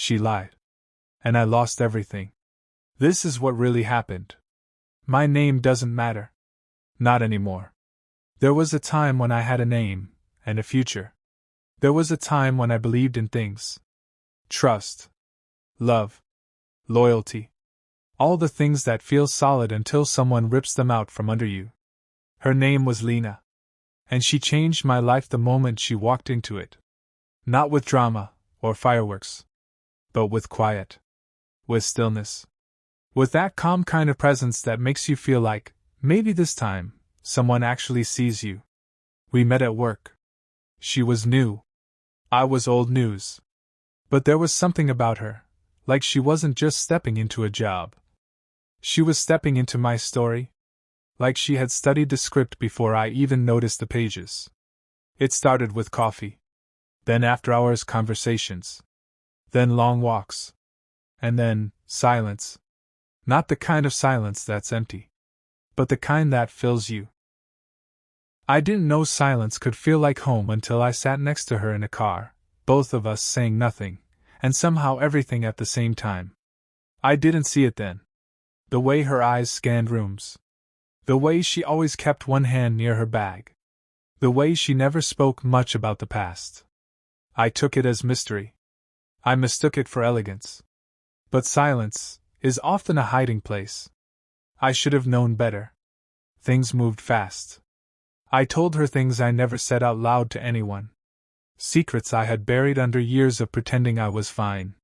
she lied. And I lost everything. This is what really happened. My name doesn't matter. Not anymore. There was a time when I had a name, and a future. There was a time when I believed in things. Trust. Love. Loyalty. All the things that feel solid until someone rips them out from under you. Her name was Lena. And she changed my life the moment she walked into it. Not with drama, or fireworks. But with quiet. With stillness. With that calm kind of presence that makes you feel like, maybe this time, someone actually sees you. We met at work. She was new. I was old news. But there was something about her, like she wasn't just stepping into a job. She was stepping into my story, like she had studied the script before I even noticed the pages. It started with coffee, then after-hours conversations, then long walks, and then silence. Not the kind of silence that's empty, but the kind that fills you. I didn't know silence could feel like home until I sat next to her in a car, both of us saying nothing, and somehow everything at the same time. I didn't see it then. The way her eyes scanned rooms. The way she always kept one hand near her bag. The way she never spoke much about the past. I took it as mystery. I mistook it for elegance. But silence is often a hiding place. I should have known better. Things moved fast. I told her things I never said out loud to anyone. Secrets I had buried under years of pretending I was fine.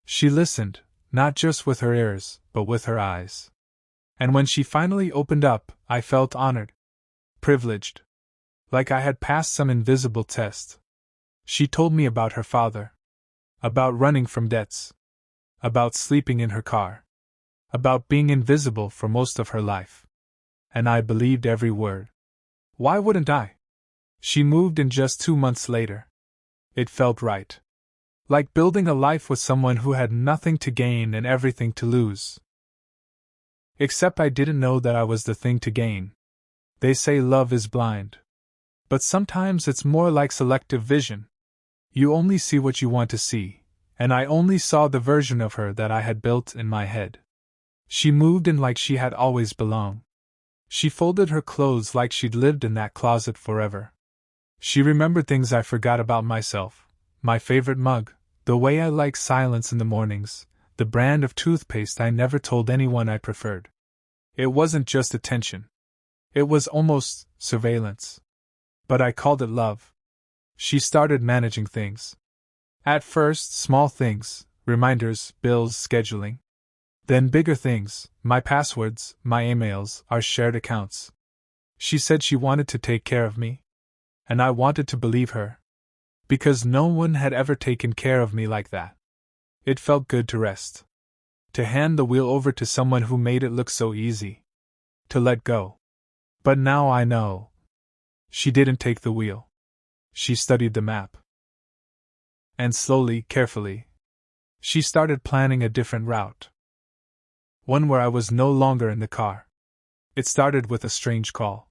She listened, not just with her ears, but with her eyes. And when she finally opened up, I felt honored. Privileged. Like I had passed some invisible test. She told me about her father. About running from debts. About sleeping in her car. About being invisible for most of her life. And I believed every word. Why wouldn't I? She moved in just 2 months later. It felt right. Like building a life with someone who had nothing to gain and everything to lose. Except I didn't know that I was the thing to gain. They say love is blind. But sometimes it's more like selective vision. You only see what you want to see, and I only saw the version of her that I had built in my head. She moved in like she had always belonged. She folded her clothes like she'd lived in that closet forever. She remembered things I forgot about myself, my favorite mug, the way I like silence in the mornings, the brand of toothpaste I never told anyone I preferred. It wasn't just attention. It was almost surveillance. But I called it love. She started managing things. At first, small things, reminders, bills, scheduling. Then bigger things, my passwords, my emails, our shared accounts. She said she wanted to take care of me. And I wanted to believe her. Because no one had ever taken care of me like that. It felt good to rest. To hand the wheel over to someone who made it look so easy. To let go. But now I know. She didn't take the wheel. She studied the map. And slowly, carefully, she started planning a different route. One where I was no longer in the car. It started with a strange call.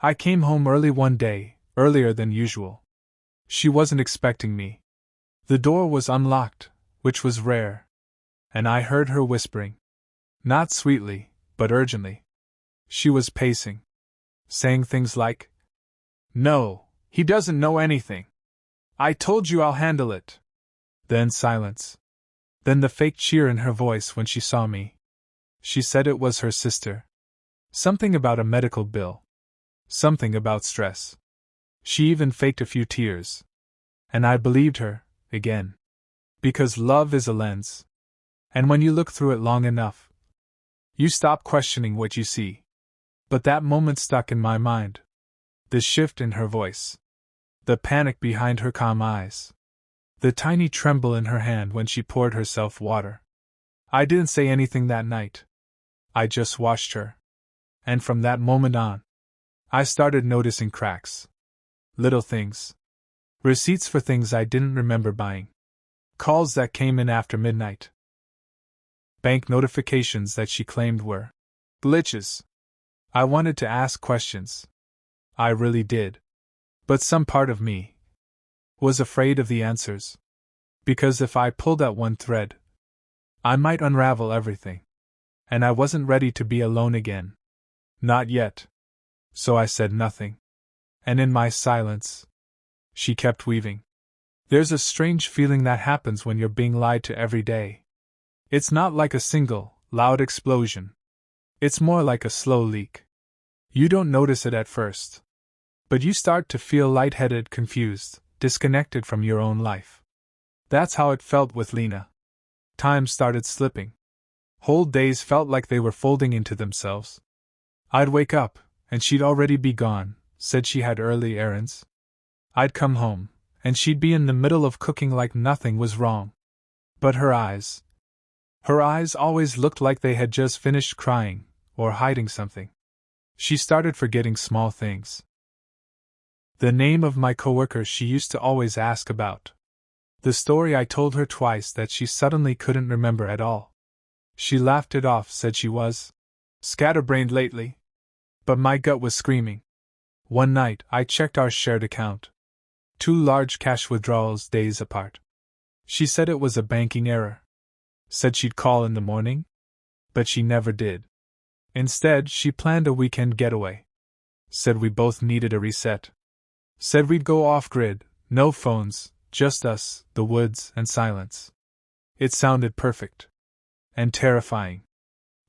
I came home early one day, earlier than usual. She wasn't expecting me. The door was unlocked, which was rare. And I heard her whispering. Not sweetly, but urgently. She was pacing. Saying things like, "No, he doesn't know anything. I told you I'll handle it." Then silence. Then the fake cheer in her voice when she saw me. She said it was her sister. Something about a medical bill. Something about stress. She even faked a few tears. And I believed her, again. Because love is a lens. And when you look through it long enough, you stop questioning what you see. But that moment stuck in my mind. The shift in her voice. The panic behind her calm eyes. The tiny tremble in her hand when she poured herself water. I didn't say anything that night. I just watched her. And from that moment on, I started noticing cracks. Little things. Receipts for things I didn't remember buying. Calls that came in after midnight. Bank notifications that she claimed were glitches. I wanted to ask questions. I really did. But some part of me was afraid of the answers. Because if I pulled at one thread, I might unravel everything. And I wasn't ready to be alone again. Not yet. So I said nothing. And in my silence, she kept weaving. There's a strange feeling that happens when you're being lied to every day. It's not like a single, loud explosion. It's more like a slow leak. You don't notice it at first. But you start to feel lightheaded, confused, disconnected from your own life. That's how it felt with Lena. Time started slipping. Whole days felt like they were folding into themselves. I'd wake up, and she'd already be gone, said she had early errands. I'd come home, and she'd be in the middle of cooking like nothing was wrong. But her eyes always looked like they had just finished crying, or hiding something. She started forgetting small things. The name of my coworker she used to always ask about. The story I told her twice that she suddenly couldn't remember at all. She laughed it off, said she was scatterbrained lately. But my gut was screaming. One night, I checked our shared account. 2 large cash withdrawals days apart. She said it was a banking error. Said she'd call in the morning. But she never did. Instead, she planned a weekend getaway. Said we both needed a reset. Said we'd go off-grid, no phones, just us, the woods, and silence. It sounded perfect. And terrifying.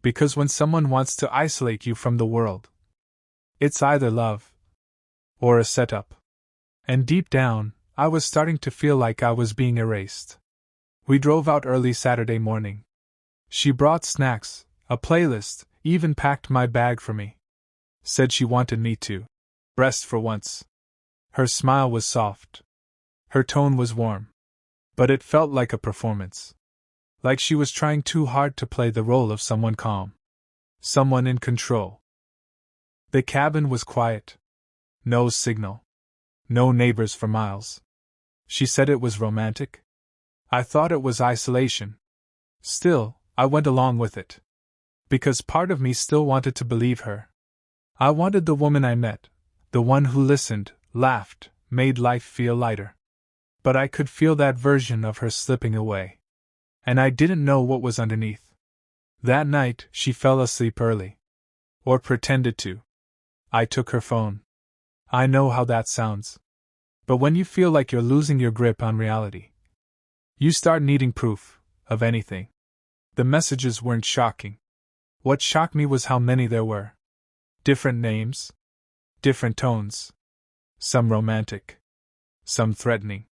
Because when someone wants to isolate you from the world, it's either love or a setup. And deep down, I was starting to feel like I was being erased. We drove out early Saturday morning. She brought snacks, a playlist, even packed my bag for me. Said she wanted me to rest for once. Her smile was soft. Her tone was warm. But it felt like a performance. Like she was trying too hard to play the role of someone calm. Someone in control. The cabin was quiet. No signal. No neighbors for miles. She said it was romantic. I thought it was isolation. Still, I went along with it. Because part of me still wanted to believe her. I wanted the woman I met, the one who listened, laughed, made life feel lighter. But I could feel that version of her slipping away. And I didn't know what was underneath. That night, she fell asleep early. Or pretended to. I took her phone. I know how that sounds. But when you feel like you're losing your grip on reality, you start needing proof of anything. The messages weren't shocking. What shocked me was how many there were. Different names. Different tones. Some romantic. Some threatening.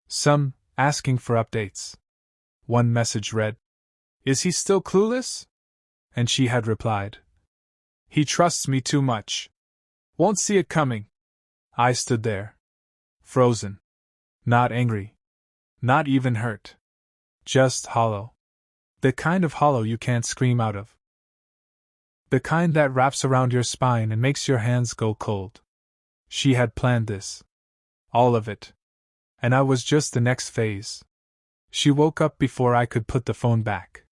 Some asking for updates. One message read, "Is he still clueless?" And she had replied, "He trusts me too much. Won't see it coming." I stood there. Frozen. Not angry. Not even hurt. Just hollow. The kind of hollow you can't scream out of. The kind that wraps around your spine and makes your hands go cold. She had planned this. All of it. And I was just the next phase. She woke up before I could put the phone back.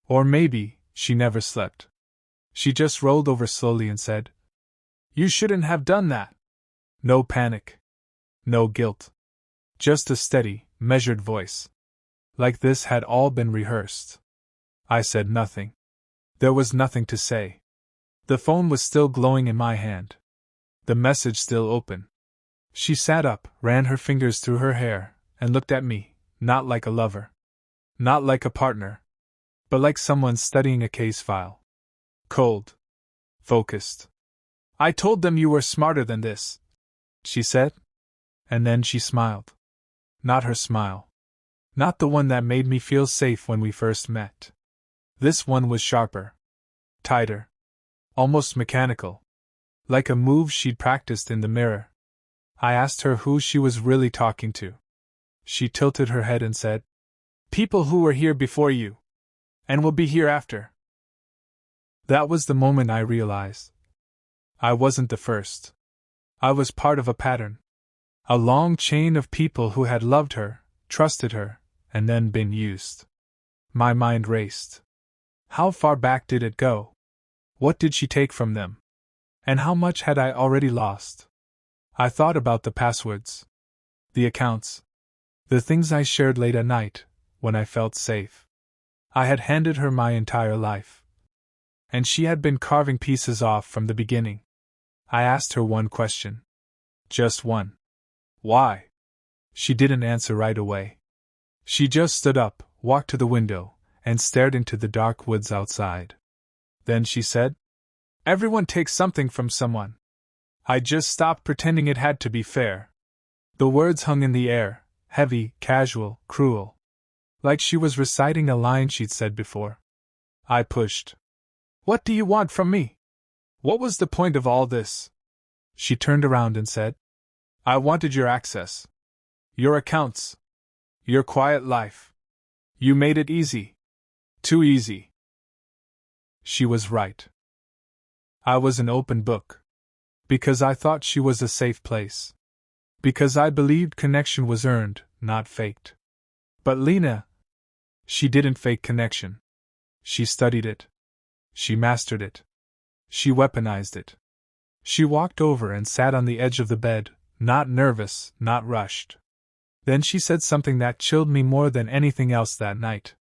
Or maybe, she never slept. She just rolled over slowly and said, "You shouldn't have done that." No panic. No guilt. Just a steady, measured voice. Like this had all been rehearsed. I said nothing. There was nothing to say. The phone was still glowing in my hand. The message still open. She sat up, ran her fingers through her hair, and looked at me, not like a lover. Not like a partner. But like someone studying a case file. Cold. Focused. "I told them you were smarter than this," she said. And then she smiled. Not her smile. Not the one that made me feel safe when we first met. This one was sharper. Tighter. Almost mechanical. Like a move she'd practiced in the mirror. I asked her who she was really talking to. She tilted her head and said, "People who were here before you. And will be here after." That was the moment I realized. I wasn't the first. I was part of a pattern. A long chain of people who had loved her, trusted her, and then been used. My mind raced. How far back did it go? What did she take from them? And how much had I already lost? I thought about the passwords. The accounts. The things I shared late at night, when I felt safe. I had handed her my entire life. And she had been carving pieces off from the beginning. I asked her one question. Just one. Why? She didn't answer right away. She just stood up, walked to the window, and stared into the dark woods outside. Then she said, "Everyone takes something from someone. I just stopped pretending it had to be fair." The words hung in the air, heavy, casual, cruel. Like she was reciting a line she'd said before. I pushed. "What do you want from me? What was the point of all this?" She turned around and said, "I wanted your access. Your accounts. Your quiet life. You made it easy. Too easy." She was right. I was an open book. Because I thought she was a safe place. Because I believed connection was earned, not faked. But Lena, she didn't fake connection. She studied it. She mastered it. She weaponized it. She walked over and sat on the edge of the bed, not nervous, not rushed. Then she said something that chilled me more than anything else that night.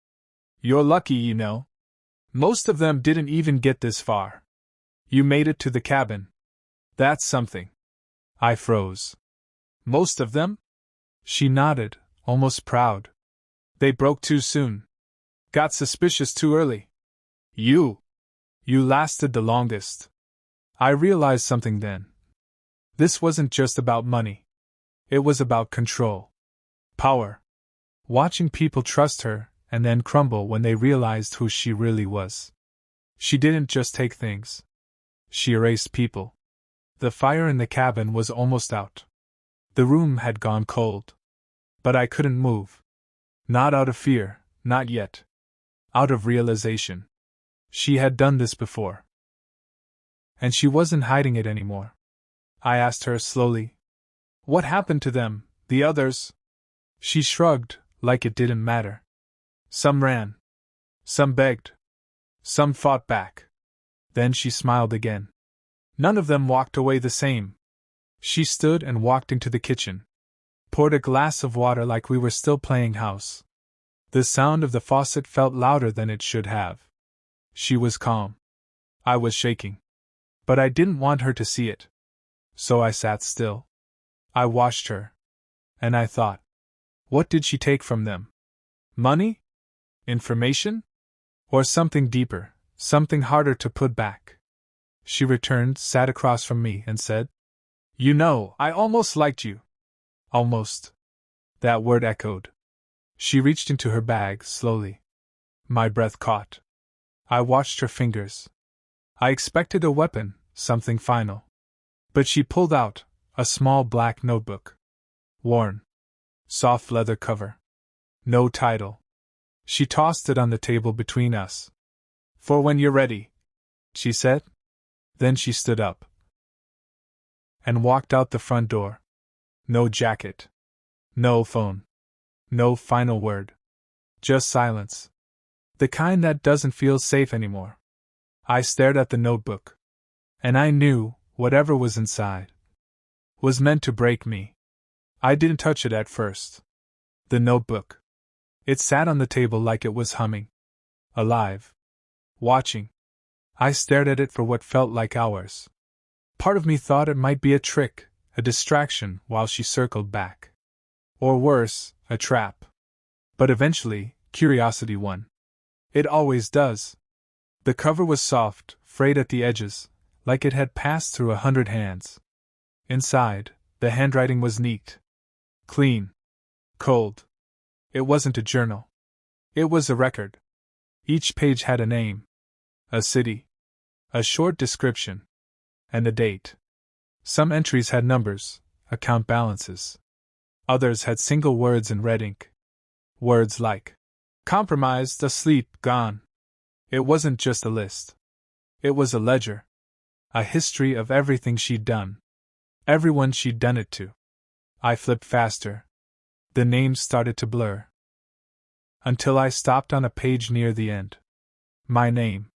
"You're lucky, you know. Most of them didn't even get this far. You made it to the cabin. That's something." I froze. "Most of them?" She nodded, almost proud. "They broke too soon. Got suspicious too early. You lasted the longest." I realized something then. This wasn't just about money. It was about control. Power. Watching people trust her and then crumble when they realized who she really was. She didn't just take things. She erased people. The fire in the cabin was almost out. The room had gone cold. But I couldn't move. Not out of fear, not yet. Out of realization. She had done this before. And she wasn't hiding it anymore. I asked her slowly, "What happened to them, the others?" She shrugged, like it didn't matter. "Some ran. Some begged. Some fought back." Then she smiled again. "None of them walked away the same." She stood and walked into the kitchen. Poured a glass of water like we were still playing house. The sound of the faucet felt louder than it should have. She was calm. I was shaking. But I didn't want her to see it. So I sat still. I watched her. And I thought, what did she take from them? Money? Information? Or something deeper, something harder to put back? She returned, sat across from me, and said, "You know, I almost liked you." Almost. That word echoed. She reached into her bag slowly. My breath caught. I watched her fingers. I expected a weapon, something final. But she pulled out a small black notebook. Worn. Soft leather cover. No title. She tossed it on the table between us. "For when you're ready," she said. Then she stood up and walked out the front door. No jacket. No phone. No final word. Just silence. The kind that doesn't feel safe anymore. I stared at the notebook. And I knew, whatever was inside was meant to break me. I didn't touch it at first. The notebook. It sat on the table like it was humming. Alive. Watching. I stared at it for what felt like hours. Part of me thought it might be a trick, a distraction while she circled back. Or worse, a trap. But eventually, curiosity won. It always does. The cover was soft, frayed at the edges, like it had passed through 100 hands. Inside, the handwriting was neat. Clean. Cold. It wasn't a journal. It was a record. Each page had a name. A city. A short description. And a date. Some entries had numbers, account balances. Others had single words in red ink. Words like compromised, asleep, gone. It wasn't just a list. It was a ledger. A history of everything she'd done. Everyone she'd done it to. I flipped faster. The names started to blur. Until I stopped on a page near the end. My name.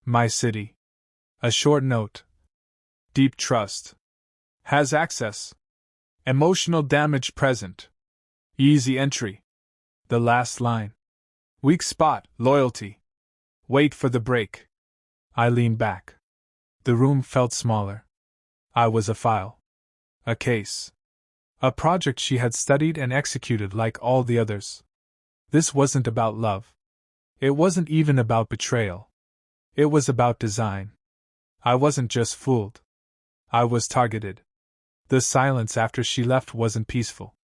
My city. A short note. Deep trust. Has access. Emotional damage present. Easy entry. The last line. Weak spot, loyalty. Wait for the break. I leaned back. The room felt smaller. I was a file. A case. A project she had studied and executed like all the others. This wasn't about love. It wasn't even about betrayal. It was about design. I wasn't just fooled. I was targeted. The silence after she left wasn't peaceful.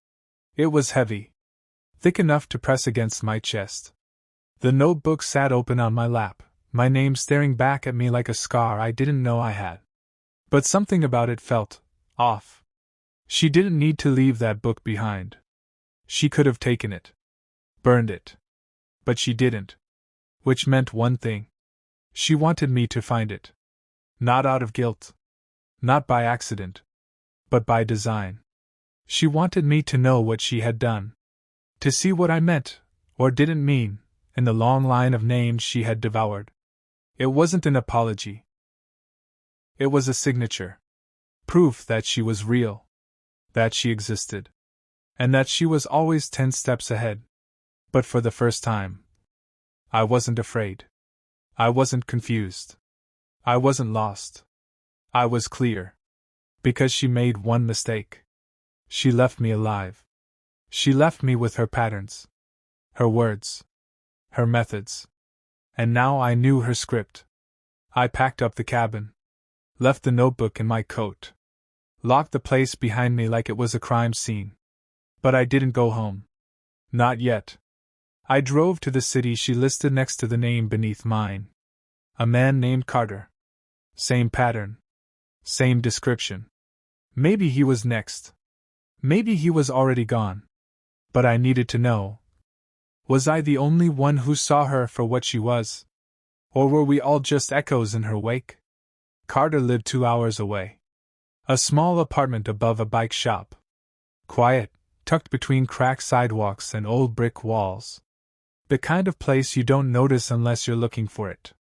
It was heavy. Thick enough to press against my chest. The notebook sat open on my lap, my name staring back at me like a scar I didn't know I had. But something about it felt off. She didn't need to leave that book behind. She could have taken it. Burned it. But she didn't. Which meant one thing. She wanted me to find it. Not out of guilt. Not by accident. But by design. She wanted me to know what she had done. To see what I meant, or didn't mean, in the long line of names she had devoured. It wasn't an apology. It was a signature. Proof that she was real. That she existed. And that she was always 10 steps ahead. But for the first time, I wasn't afraid. I wasn't confused. I wasn't lost. I was clear. Because she made one mistake. She left me alive. She left me with her patterns. Her words. Her methods. And now I knew her script. I packed up the cabin. Left the notebook in my coat. Locked the place behind me like it was a crime scene. But I didn't go home. Not yet. I drove to the city she listed next to the name beneath mine. A man named Carter. Same pattern. Same description. Maybe he was next. Maybe he was already gone. But I needed to know. Was I the only one who saw her for what she was? Or were we all just echoes in her wake? Carter lived 2 hours away. A small apartment above a bike shop. Quiet, tucked between cracked sidewalks and old brick walls. The kind of place you don't notice unless you're looking for it.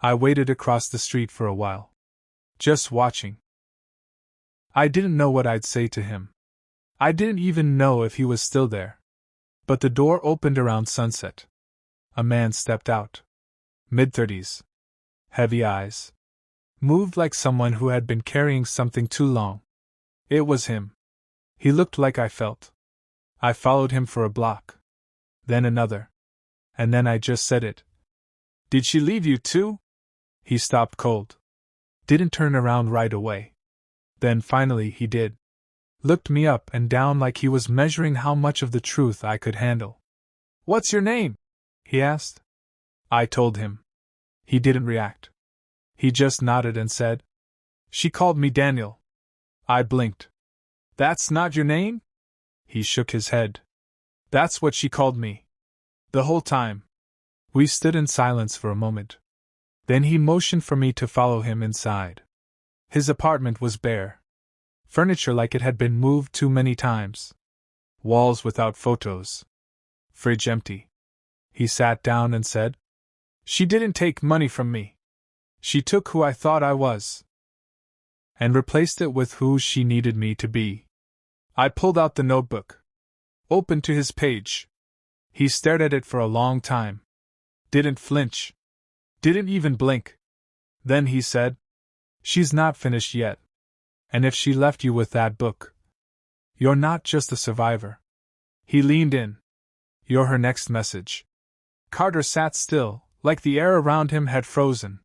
I waited across the street for a while. Just watching. I didn't know what I'd say to him. I didn't even know if he was still there. But the door opened around sunset. A man stepped out. Mid-30s. Heavy eyes. Moved like someone who had been carrying something too long. It was him. He looked like I felt. I followed him for a block. Then another. And then I just said it. Did she leave you too? He stopped cold. Didn't turn around right away. Then finally he did. Looked me up and down like he was measuring how much of the truth I could handle. What's your name? He asked. I told him. He didn't react. He just nodded and said, She called me Daniel. I blinked. That's not your name? He shook his head. That's what she called me. The whole time. We stood in silence for a moment. Then he motioned for me to follow him inside. His apartment was bare. Furniture like it had been moved too many times. Walls without photos. Fridge empty. He sat down and said, She didn't take money from me. She took who I thought I was. And replaced it with who she needed me to be. I pulled out the notebook. Opened to his page. He stared at it for a long time. Didn't flinch. Didn't even blink. Then he said, She's not finished yet. And if she left you with that book, you're not just a survivor. He leaned in. You're her next message. Carter sat still, like the air around him had frozen.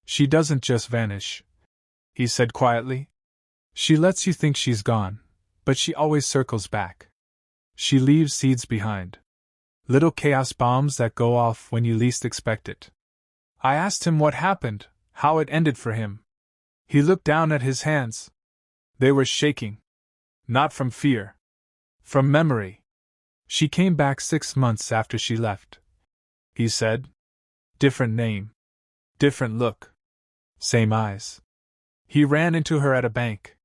She doesn't just vanish, he said quietly. She lets you think she's gone, but she always circles back. She leaves seeds behind. Little chaos bombs that go off when you least expect it. I asked him what happened, how it ended for him. He looked down at his hands. They were shaking. Not from fear. From memory. She came back 6 months after she left. He said. Different name. Different look. Same eyes. He ran into her at a bank.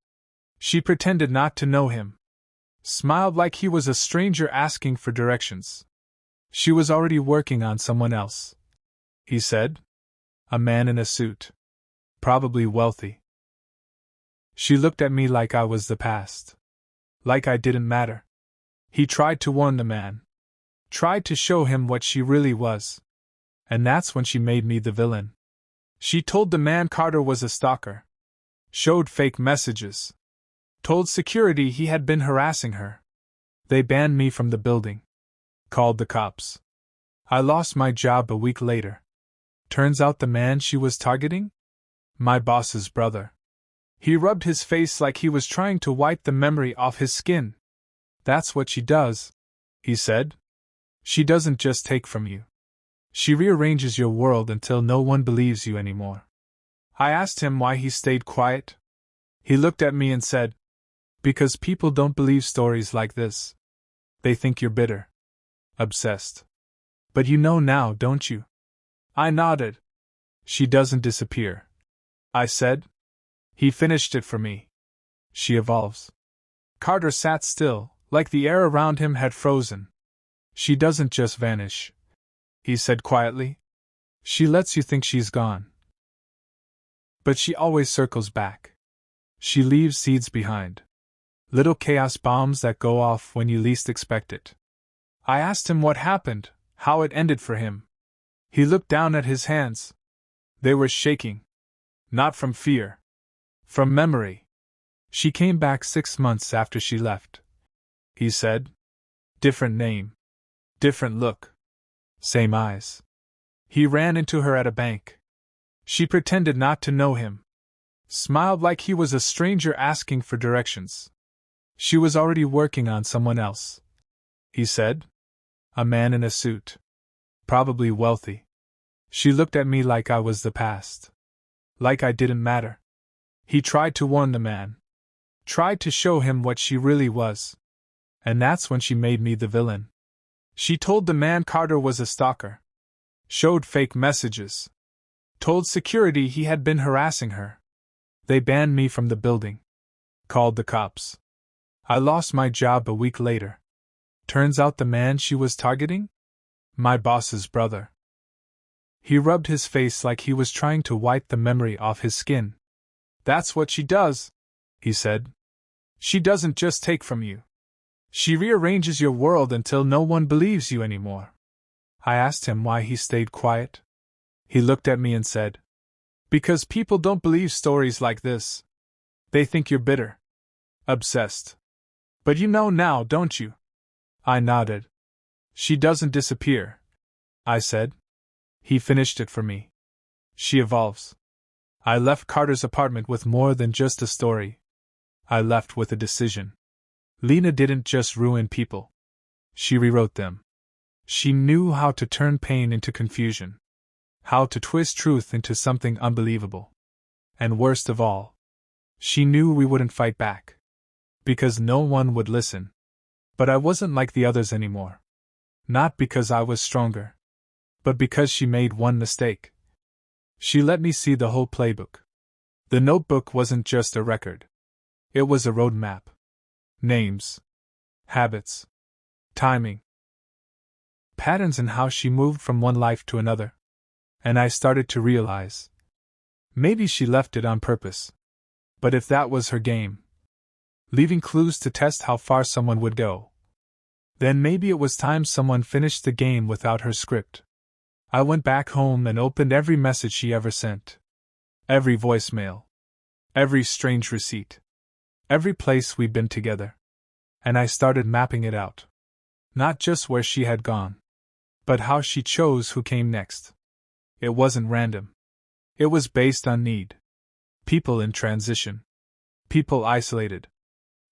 She pretended not to know him. Smiled like he was a stranger asking for directions. She was already working on someone else. He said. A man in a suit. Probably wealthy. She looked at me like I was the past. Like I didn't matter. He tried to warn the man. Tried to show him what she really was. And that's when she made me the villain. She told the man Carter was a stalker. Showed fake messages. Told security he had been harassing her. They banned me from the building. Called the cops. I lost my job a week later. Turns out the man she was targeting? My boss's brother. He rubbed his face like he was trying to wipe the memory off his skin. That's what she does, he said. She doesn't just take from you. She rearranges your world until no one believes you anymore. I asked him why he stayed quiet. He looked at me and said, because people don't believe stories like this. They think you're bitter. Obsessed. But you know now, don't you? I nodded. She doesn't disappear, I said. He finished it for me. She evolves. Carter sat still, like the air around him had frozen. She doesn't just vanish, he said quietly. She lets you think she's gone. But she always circles back. She leaves seeds behind. Little chaos bombs that go off when you least expect it. I asked him what happened, how it ended for him. He looked down at his hands. They were shaking. Not from fear. From memory. She came back 6 months after she left. He said. Different name. Different look. Same eyes. He ran into her at a bank. She pretended not to know him. Smiled like he was a stranger asking for directions. She was already working on someone else. He said. A man in a suit. Probably wealthy. She looked at me like I was the past. Like I didn't matter. He tried to warn the man. Tried to show him what she really was. And that's when she made me the villain. She told the man Carter was a stalker. Showed fake messages. Told security he had been harassing her. They banned me from the building. Called the cops. I lost my job a week later. Turns out the man she was targeting? My boss's brother. He rubbed his face like he was trying to wipe the memory off his skin. That's what she does, he said. She doesn't just take from you. She rearranges your world until no one believes you anymore. I asked him why he stayed quiet. He looked at me and said, because people don't believe stories like this. They think you're bitter. Obsessed. But you know now, don't you? I nodded. She doesn't disappear, I said. He finished it for me. She evolves. I left Carter's apartment with more than just a story. I left with a decision. Lena didn't just ruin people. She rewrote them. She knew how to turn pain into confusion. How to twist truth into something unbelievable. And worst of all, she knew we wouldn't fight back. Because no one would listen. But I wasn't like the others anymore. Not because I was stronger. But because she made one mistake. She let me see the whole playbook. The notebook wasn't just a record. It was a roadmap. Names. Habits. Timing. Patterns in how she moved from one life to another. And I started to realize. Maybe she left it on purpose. But if that was her game, leaving clues to test how far someone would go, then maybe it was time someone finished the game without her script. I went back home and opened every message she ever sent. Every voicemail. Every strange receipt. Every place we'd been together. And I started mapping it out. Not just where she had gone, but how she chose who came next. It wasn't random. It was based on need. People in transition. People isolated.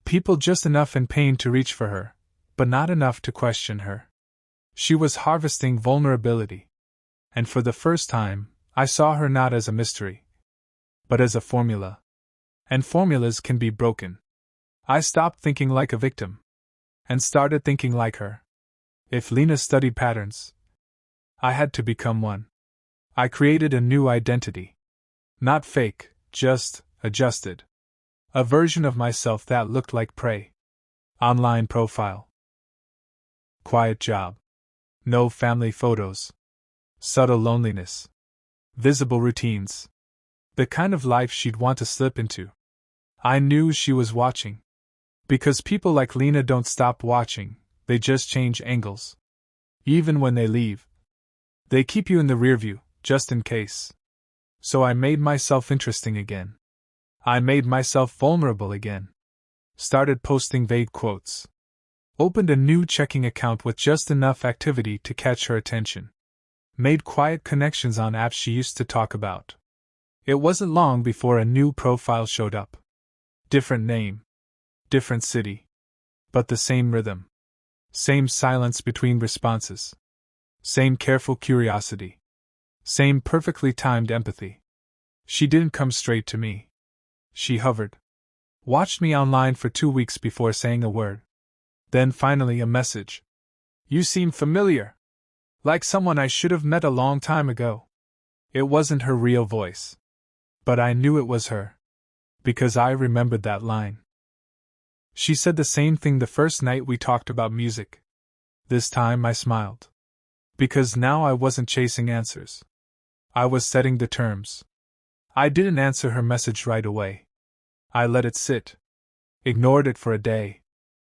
People just enough in pain to reach for her, but not enough to question her. She was harvesting vulnerability. And for the first time, I saw her not as a mystery, but as a formula. And formulas can be broken. I stopped thinking like a victim. And started thinking like her. If Lena studied patterns, I had to become one. I created a new identity. Not fake, just adjusted. A version of myself that looked like prey. Online profile. Quiet job. No family photos. Subtle loneliness. Visible routines. The kind of life she'd want to slip into. I knew she was watching. Because people like Lena don't stop watching, They just change angles. Even when they leave, they keep you in the rearview, just in case. So I made myself interesting again. I made myself vulnerable again. Started posting vague quotes. Opened a new checking account with just enough activity to catch her attention. Made quiet connections on apps she used to talk about. It wasn't long before a new profile showed up. Different name. Different city. But the same rhythm. Same silence between responses. Same careful curiosity. Same perfectly timed empathy. She didn't come straight to me. She hovered. Watched me online for 2 weeks before saying a word. Then finally a message. You seem familiar. Like someone I should have met a long time ago. It wasn't her real voice. But I knew it was her. Because I remembered that line. She said the same thing the first night we talked about music. This time I smiled. Because now I wasn't chasing answers. I was setting the terms. I didn't answer her message right away. I let it sit. Ignored it for a day.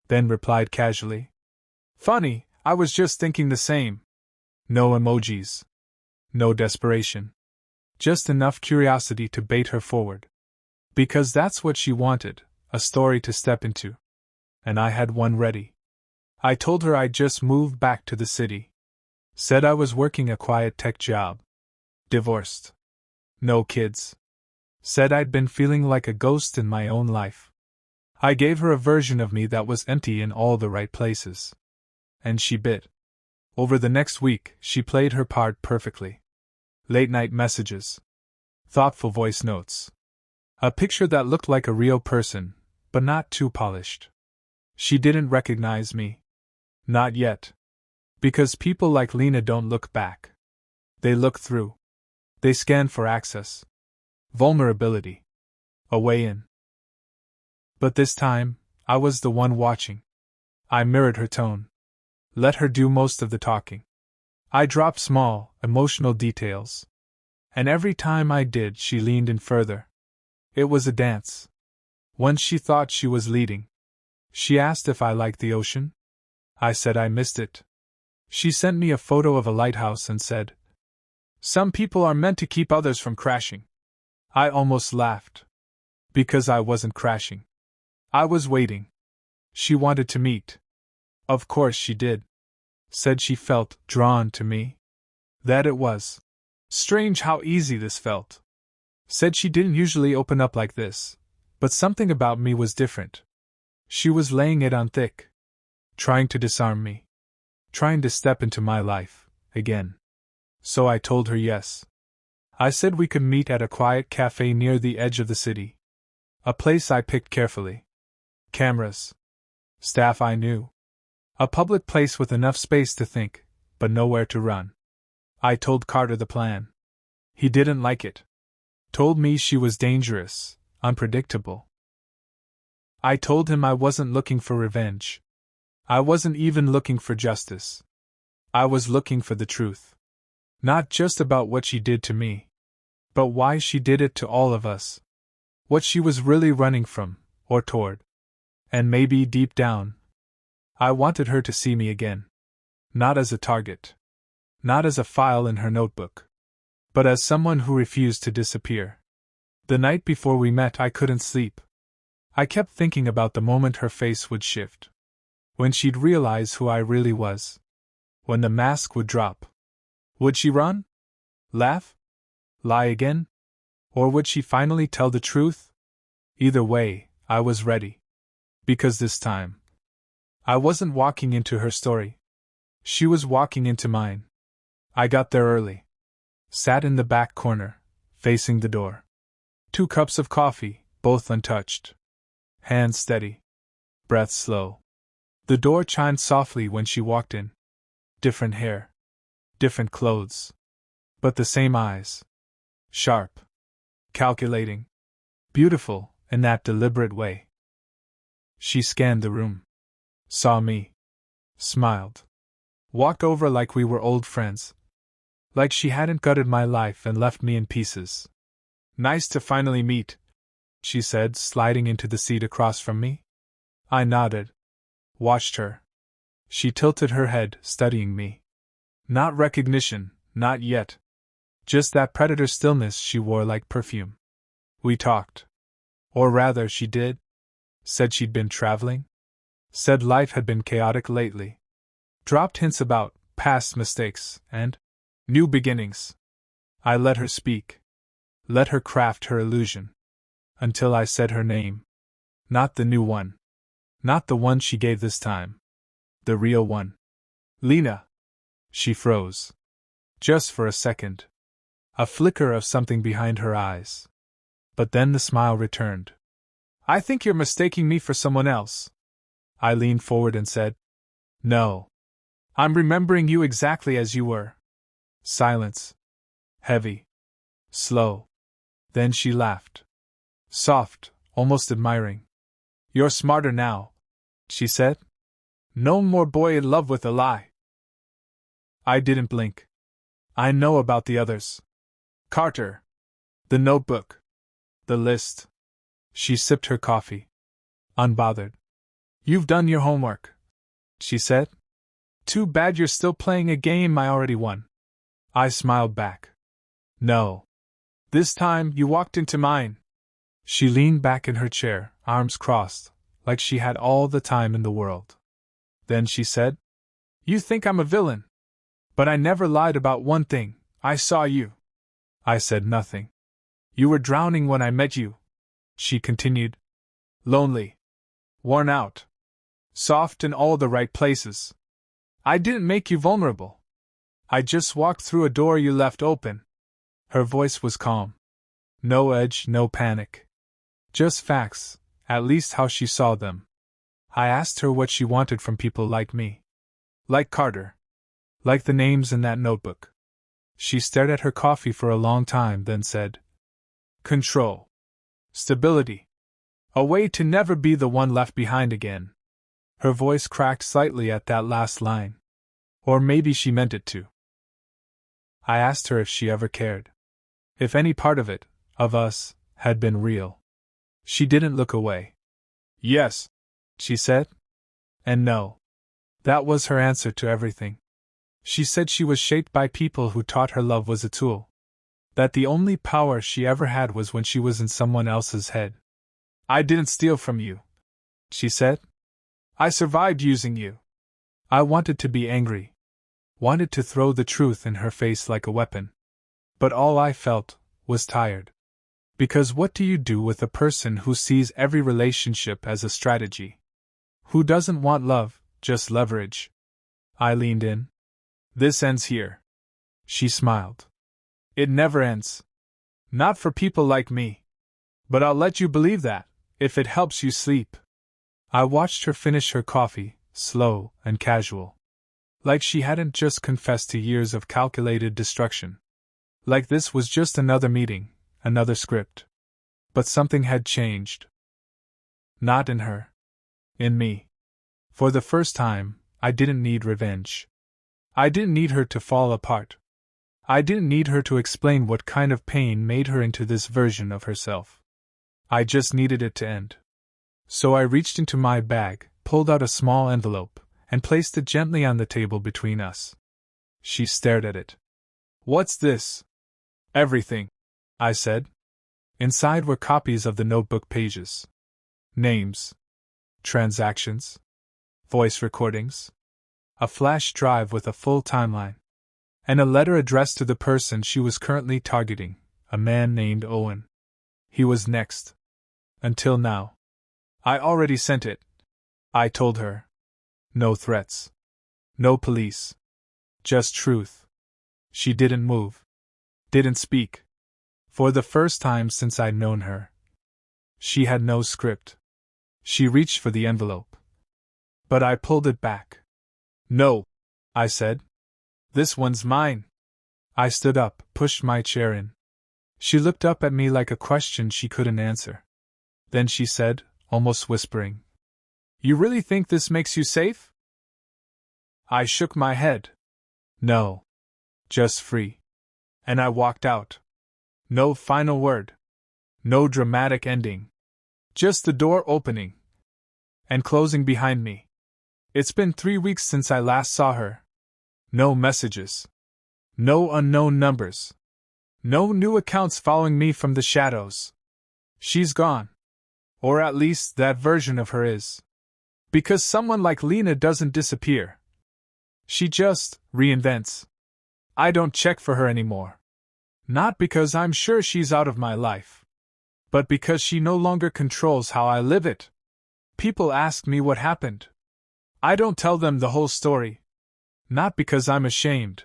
Then replied casually. Funny, I was just thinking the same. No emojis. No desperation. Just enough curiosity to bait her forward. Because that's what she wanted, a story to step into. And I had one ready. I told her I'd just moved back to the city. Said I was working a quiet tech job. Divorced. No kids. Said I'd been feeling like a ghost in my own life. I gave her a version of me that was empty in all the right places. And she bit. Over the next week, she played her part perfectly. Late-night messages. Thoughtful voice notes. A picture that looked like a real person, but not too polished. She didn't recognize me. Not yet. Because people like Lena don't look back. They look through. They scan for access. Vulnerability. A way in. But this time, I was the one watching. I mirrored her tone. Let her do most of the talking. I dropped small, emotional details. And every time I did, she leaned in further. It was a dance. Once she thought she was leading. She asked if I liked the ocean. I said I missed it. She sent me a photo of a lighthouse and said, Some people are meant to keep others from crashing. I almost laughed. Because I wasn't crashing. I was waiting. She wanted to meet. Of course she did. Said she felt drawn to me. That it was. Strange how easy this felt. Said she didn't usually open up like this, but something about me was different. She was laying it on thick. Trying to disarm me. Trying to step into my life, again. So I told her yes. I said we could meet at a quiet cafe near the edge of the city. A place I picked carefully. Cameras. Staff I knew. A public place with enough space to think, but nowhere to run. I told Carter the plan. He didn't like it. Told me she was dangerous, unpredictable. I told him I wasn't looking for revenge. I wasn't even looking for justice. I was looking for the truth. Not just about what she did to me, but why she did it to all of us. What she was really running from, or toward. And maybe deep down, I wanted her to see me again. Not as a target. Not as a file in her notebook. But as someone who refused to disappear. The night before we met, I couldn't sleep. I kept thinking about the moment her face would shift. When she'd realize who I really was. When the mask would drop. Would she run? Laugh? Lie again? Or would she finally tell the truth? Either way, I was ready. Because this time, I wasn't walking into her story. She was walking into mine. I got there early. Sat in the back corner, facing the door. 2 cups of coffee, both untouched. Hands steady. Breath slow. The door chimed softly when she walked in. Different hair. Different clothes. But the same eyes. Sharp. Calculating. Beautiful, in that deliberate way. She scanned the room. Saw me. Smiled. Walked over like we were old friends. Like she hadn't gutted my life and left me in pieces. Nice to finally meet, she said, sliding into the seat across from me. I nodded. Watched her. She tilted her head, studying me. Not recognition, not yet. Just that predator stillness she wore like perfume. We talked. Or rather, she did. Said she'd been traveling. Said life had been chaotic lately. Dropped hints about past mistakes and new beginnings. I let her speak. Let her craft her illusion. Until I said her name. Not the new one. Not the one she gave this time. The real one. Lena. She froze. Just for a second. A flicker of something behind her eyes. But then the smile returned. I think you're mistaking me for someone else. I leaned forward and said, No. I'm remembering you exactly as you were. Silence. Heavy. Slow. Then she laughed. Soft, almost admiring. You're smarter now, she said. No more boy in love with a lie. I didn't blink. I know about the others. Carter. The notebook. The list. She sipped her coffee. Unbothered. You've done your homework, she said. Too bad you're still playing a game I already won. I smiled back. No. This time you walked into mine. She leaned back in her chair, arms crossed, like she had all the time in the world. Then she said, You think I'm a villain. But I never lied about one thing. I saw you. I said nothing. You were drowning when I met you, she continued. Lonely. Worn out. Soft in all the right places. I didn't make you vulnerable. I just walked through a door you left open. Her voice was calm. No edge, no panic. Just facts, at least how she saw them. I asked her what she wanted from people like me. Like Carter. Like the names in that notebook. She stared at her coffee for a long time, then said, Control. Stability. A way to never be the one left behind again. Her voice cracked slightly at that last line. Or maybe she meant it to. I asked her if she ever cared. If any part of it, of us, had been real. She didn't look away. Yes, she said. And no. That was her answer to everything. She said she was shaped by people who taught her love was a tool. That the only power she ever had was when she was in someone else's head. I didn't steal from you, she said. I survived using you. I wanted to be angry. Wanted to throw the truth in her face like a weapon. But all I felt was tired. Because what do you do with a person who sees every relationship as a strategy? Who doesn't want love, just leverage? I leaned in. This ends here. She smiled. It never ends. Not for people like me. But I'll let you believe that, if it helps you sleep. I watched her finish her coffee, slow and casual. Like she hadn't just confessed to years of calculated destruction. Like this was just another meeting, another script. But something had changed. Not in her. In me. For the first time, I didn't need revenge. I didn't need her to fall apart. I didn't need her to explain what kind of pain made her into this version of herself. I just needed it to end. So I reached into my bag, pulled out a small envelope, and placed it gently on the table between us. She stared at it. What's this? Everything, I said. Inside were copies of the notebook pages. Names. Transactions. Voice recordings. A flash drive with a full timeline. And a letter addressed to the person she was currently targeting, a man named Owen. He was next. Until now. I already sent it, I told her. No threats. No police. Just truth. She didn't move. Didn't speak. For the first time since I'd known her. She had no script. She reached for the envelope. But I pulled it back. No, I said. This one's mine. I stood up, pushed my chair in. She looked up at me like a question she couldn't answer. Then she said, almost whispering, You really think this makes you safe? I shook my head. No. Just free. And I walked out. No final word. No dramatic ending. Just the door opening. And closing behind me. It's been 3 weeks since I last saw her. No messages. No unknown numbers. No new accounts following me from the shadows. She's gone. Or at least that version of her is. Because someone like Lena doesn't disappear. She just reinvents. I don't check for her anymore. Not because I'm sure she's out of my life, but because she no longer controls how I live it. People ask me what happened. I don't tell them the whole story. Not because I'm ashamed,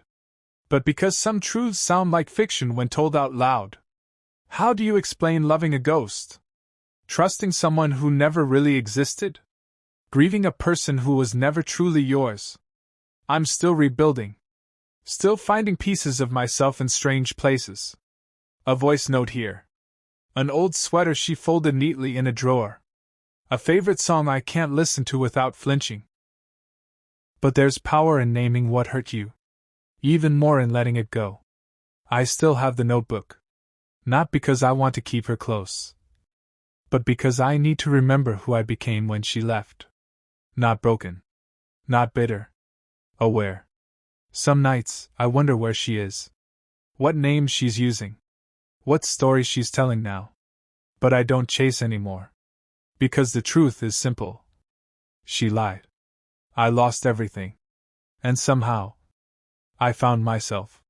but because some truths sound like fiction when told out loud. How do you explain loving a ghost? Trusting someone who never really existed? Grieving a person who was never truly yours? I'm still rebuilding. Still finding pieces of myself in strange places. A voice note here. An old sweater she folded neatly in a drawer. A favorite song I can't listen to without flinching. But there's power in naming what hurt you. Even more in letting it go. I still have the notebook. Not because I want to keep her close, but because I need to remember who I became when she left. Not broken. Not bitter. Aware. Some nights, I wonder where she is. What name she's using. What story she's telling now. But I don't chase anymore. Because the truth is simple. She lied. I lost everything. And somehow, I found myself.